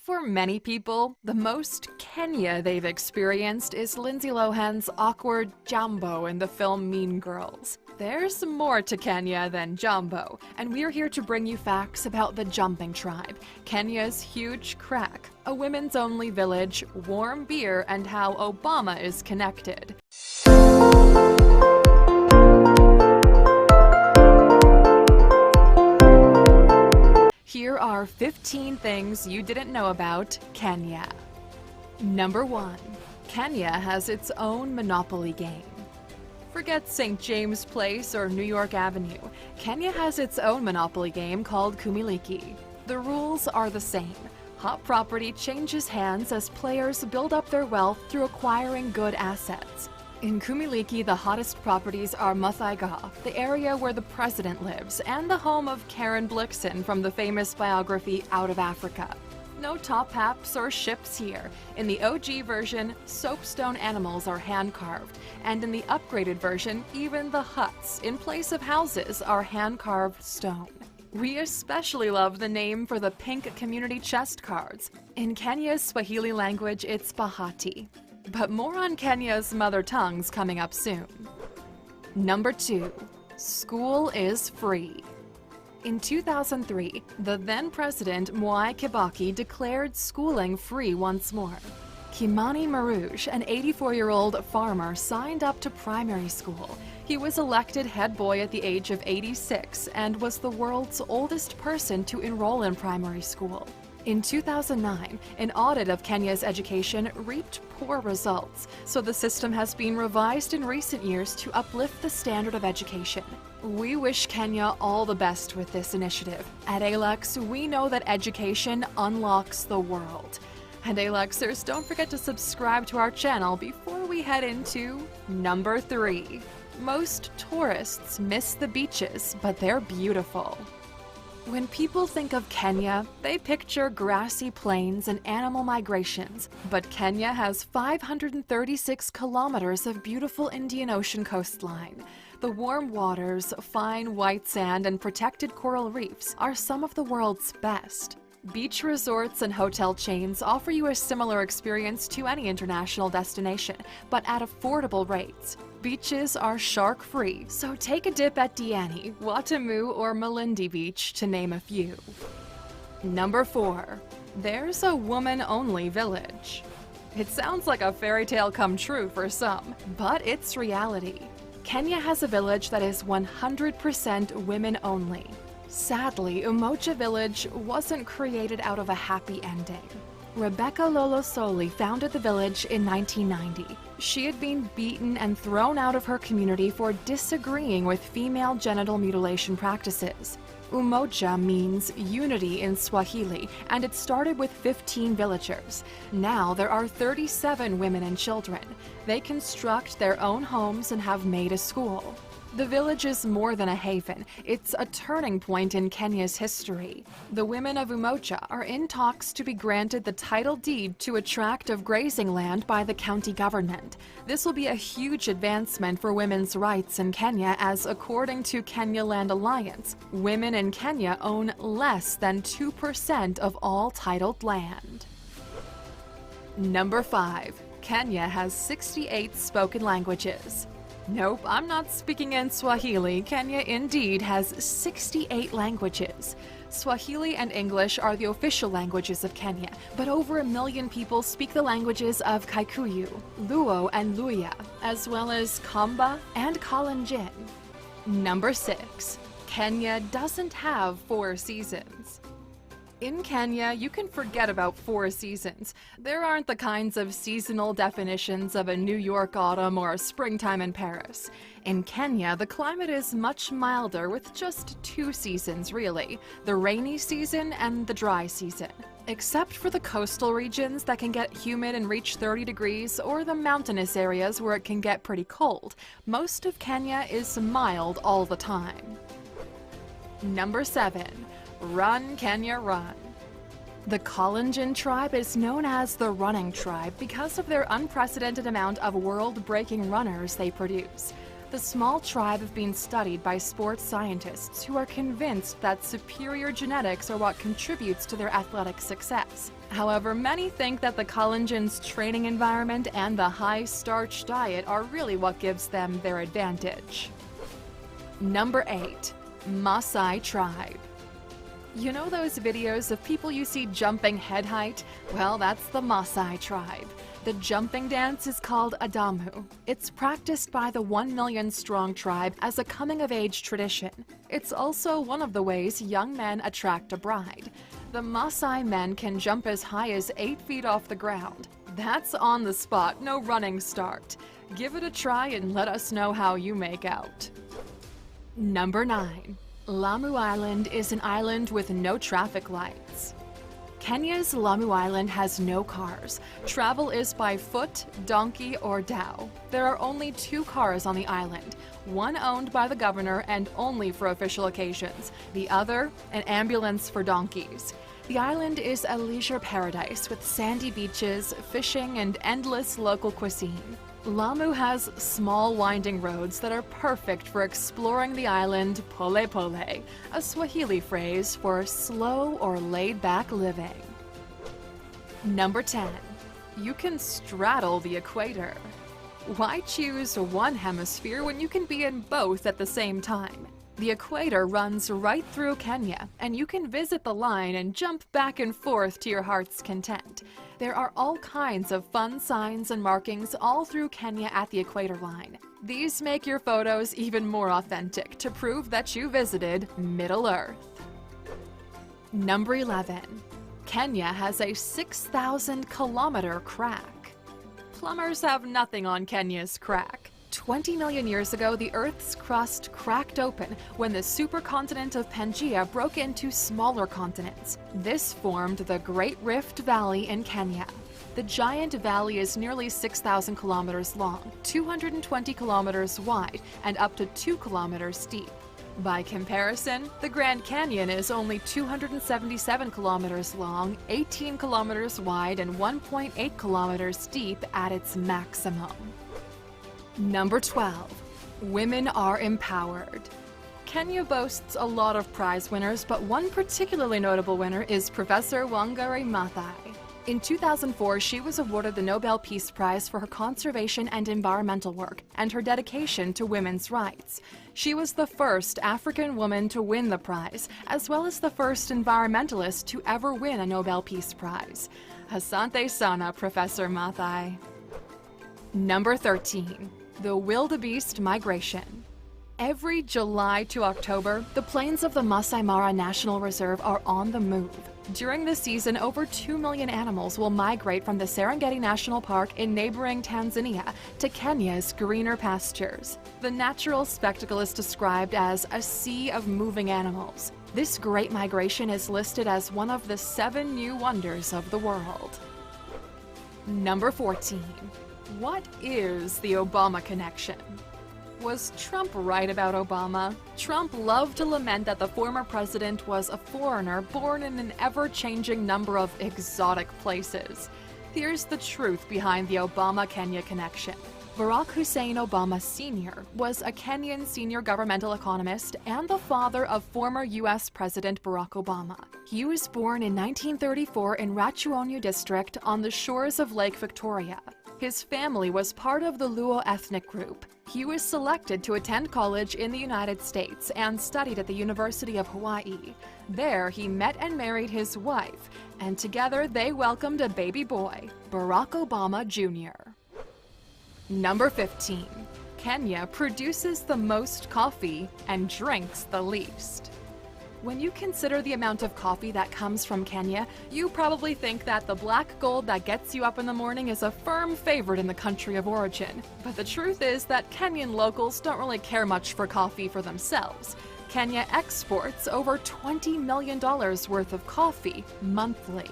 For many people, the most Kenya they've experienced is Lindsay Lohan's awkward Jambo in the film Mean Girls. There's more to Kenya than Jambo, and we're here to bring you facts about the Jumping Tribe, Kenya's huge crack, a women's-only village, warm beer, and how Obama is connected. Here are 15 things you didn't know about Kenya. Number 1. Kenya has its own Monopoly game. Forget St. James Place or New York Avenue. Kenya has its own Monopoly game called Kumiliki. The rules are the same. Hot property changes hands as players build up their wealth through acquiring good assets. In Kumiliki, the hottest properties are Muthaiga, the area where the president lives, and the home of Karen Blixen from the famous biography Out of Africa. No top hats or ships here. In the OG version, soapstone animals are hand-carved, and in the upgraded version, even the huts, in place of houses, are hand-carved stone. We especially love the name for the pink community chest cards. In Kenya's Swahili language, it's Bahati. But more on Kenya's mother tongues coming up soon. Number 2. School is free. In 2003, the then-president Mwai Kibaki declared schooling free once more. Kimani Marouge, an 84-year-old farmer, signed up to primary school. He was elected head boy at the age of 86 and was the world's oldest person to enroll in primary school. In 2009, an audit of Kenya's education reaped poor results, so the system has been revised in recent years to uplift the standard of education. We wish Kenya all the best with this initiative. At ALEX, we know that education unlocks the world. And ALEXers, don't forget to subscribe to our channel before we head into number 3. Most tourists miss the beaches, but they're beautiful. When people think of Kenya, they picture grassy plains and animal migrations, but Kenya has 536 kilometers of beautiful Indian Ocean coastline. The warm waters, fine white sand, and protected coral reefs are some of the world's best. Beach resorts and hotel chains offer you a similar experience to any international destination, but at affordable rates. Beaches are shark-free, so take a dip at Diani, Watamu, or Malindi Beach, to name a few. Number 4. There's a woman-only village. It sounds like a fairy tale come true for some, but it's reality. Kenya has a village that is 100% women-only. Sadly, Umoja Village wasn't created out of a happy ending. Rebecca Lolo Soli founded the village in 1990. She had been beaten and thrown out of her community for disagreeing with female genital mutilation practices. Umoja means unity in Swahili, and it started with 15 villagers. Now there are 37 women and children. They construct their own homes and have made a school. The village is more than a haven. It's a turning point in Kenya's history. The women of Umoja are in talks to be granted the title deed to a tract of grazing land by the county government. This will be a huge advancement for women's rights in Kenya, as according to Kenya Land Alliance, women in Kenya own less than 2% of all titled land. Number 5. Kenya has 68 spoken languages. Nope, I'm not speaking in Swahili. Kenya indeed has 68 languages. Swahili and English are the official languages of Kenya, but over 1 million people speak the languages of Kikuyu, Luo, and Luya, as well as Kamba and Kalenjin. Number 6. Kenya doesn't have 4 seasons. In Kenya, you can forget about 4 seasons. There aren't the kinds of seasonal definitions of a New York autumn or a springtime in Paris. In Kenya, the climate is much milder with just 2 seasons, really, the rainy season and the dry season. Except for the coastal regions that can get humid and reach 30 degrees, or the mountainous areas where it can get pretty cold, most of Kenya is mild all the time. Number 7. Run, Kenya, run. The Kalenjin tribe is known as the running tribe because of their unprecedented amount of world-breaking runners they produce. The small tribe have been studied by sports scientists who are convinced that superior genetics are what contributes to their athletic success. However, many think that the Kalenjins' training environment and the high-starch diet are really what gives them their advantage. Number 8. Maasai Tribe. You know those videos of people you see jumping head height? Well, that's the Maasai Tribe. The jumping dance is called adamu. It's practiced by the 1 million strong tribe as a coming-of-age tradition. It's also one of the ways young men attract a bride. The Maasai men can jump as high as 8 feet off the ground. That's on the spot, no running start. Give it a try and let us know how you make out. Number 9. Lamu Island is an island with no traffic lights. Kenya's Lamu Island has no cars. Travel is by foot, donkey, or dhow. There are only 2 cars on the island, one owned by the governor and only for official occasions, the other an ambulance for donkeys. The island is a leisure paradise with sandy beaches, fishing, and endless local cuisine. Lamu has small winding roads that are perfect for exploring the island pole pole, a Swahili phrase for slow or laid-back living. Number 10. You can straddle the equator. Why choose one hemisphere when you can be in both at the same time? The equator runs right through Kenya, and you can visit the line and jump back and forth to your heart's content. There are all kinds of fun signs and markings all through Kenya at the equator line. These make your photos even more authentic to prove that you visited Middle Earth. Number 11. Kenya has a 6,000-kilometer crack. Plumbers have nothing on Kenya's crack. 20 million years ago, the Earth's crust cracked open when the supercontinent of Pangaea broke into smaller continents. This formed the Great Rift Valley in Kenya. The giant valley is nearly 6,000 kilometers long, 220 kilometers wide, and up to 2 kilometers deep. By comparison, the Grand Canyon is only 277 kilometers long, 18 kilometers wide, and 1.8 kilometers deep at its maximum. Number 12. Women are empowered. Kenya boasts a lot of prize winners, but one particularly notable winner is Professor Wangari Maathai. In 2004, she was awarded the Nobel Peace Prize for her conservation and environmental work and her dedication to women's rights. She was the first African woman to win the prize, as well as the first environmentalist to ever win a Nobel Peace Prize. Asante sana, Professor Maathai. Number 13. The wildebeest migration. Every July to October, the plains of the Maasai Mara National Reserve are on the move. During this season, over 2 million animals will migrate from the Serengeti National Park in neighboring Tanzania to Kenya's greener pastures. The natural spectacle is described as a sea of moving animals. This great migration is listed as one of the 7 new wonders of the world. Number 14. What is the Obama connection? Was Trump right about Obama? Trump loved to lament that the former president was a foreigner born in an ever-changing number of exotic places. Here's the truth behind the Obama-Kenya connection. Barack Hussein Obama Sr. was a Kenyan senior governmental economist and the father of former U.S. President Barack Obama. He was born in 1934 in Rachuonyu district on the shores of Lake Victoria. His family was part of the Luo ethnic group. He was selected to attend college in the United States and studied at the University of Hawaii. There, he met and married his wife, and together they welcomed a baby boy, Barack Obama Jr. Number 15. Kenya produces the most coffee and drinks the least. When you consider the amount of coffee that comes from Kenya, you probably think that the black gold that gets you up in the morning is a firm favorite in the country of origin. But the truth is that Kenyan locals don't really care much for coffee for themselves. Kenya exports over $20 million worth of coffee monthly.